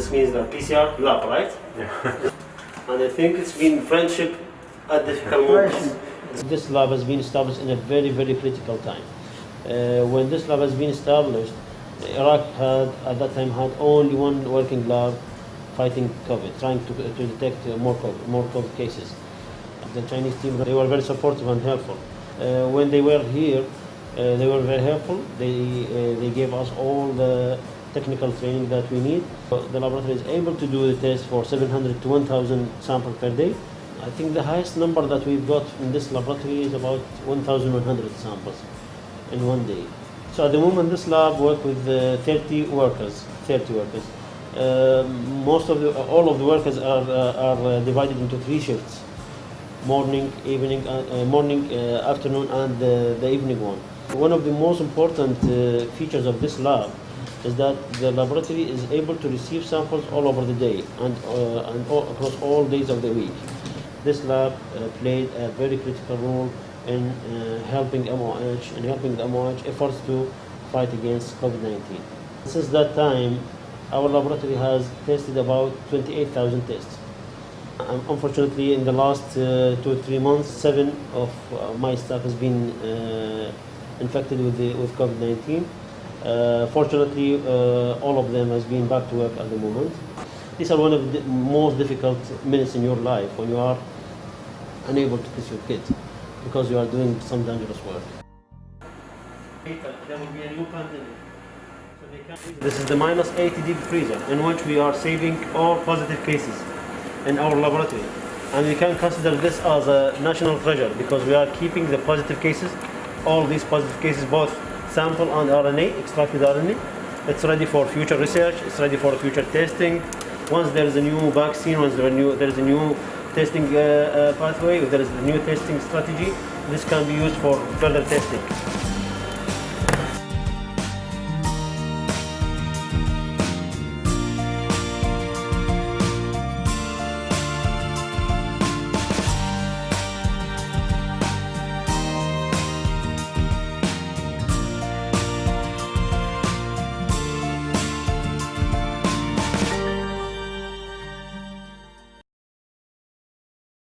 This means the PCR lab, right? Yeah. And I think it's been friendship at difficult moments. This lab has been established in a very, very critical time. When this lab has been established, Iraq at that time had only one working lab fighting COVID, trying to detect more COVID cases. The Chinese team, they were very supportive and helpful. When they were here, they were very helpful. They gave us all the technical training that we need. The laboratory is able to do the test for 700 to 1,000 samples per day. I think the highest number that we've got in this laboratory is about 1,100 samples in one day. So at the moment, this lab works with 30 workers. All of the workers are divided into 3 shifts: morning, afternoon, and the evening one. One of the most important features of this lab is that the laboratory is able to receive samples all over the day and across all days of the week. This lab played a very critical role in helping MOH and helping the MOH efforts to fight against COVID-19. Since that time, our laboratory has tested about 28,000 tests. Unfortunately, in the last 2 or 3 months, 7 of my staff has been infected with COVID-19. Fortunately, all of them has been back to work at the moment. These are one of the most difficult minutes in your life when you are unable to kiss your kid because you are doing some dangerous work. There will be a new pandemic. This is the minus 80 degree freezer in which we are saving all positive cases in our laboratory. And we can consider this as a national treasure because we are keeping the positive cases, all these positive cases, both sample and RNA, extracted RNA. It's ready for future research, it's ready for future testing. Once there is a new vaccine, once there is a new testing pathway, if there is a new testing strategy, this can be used for further testing.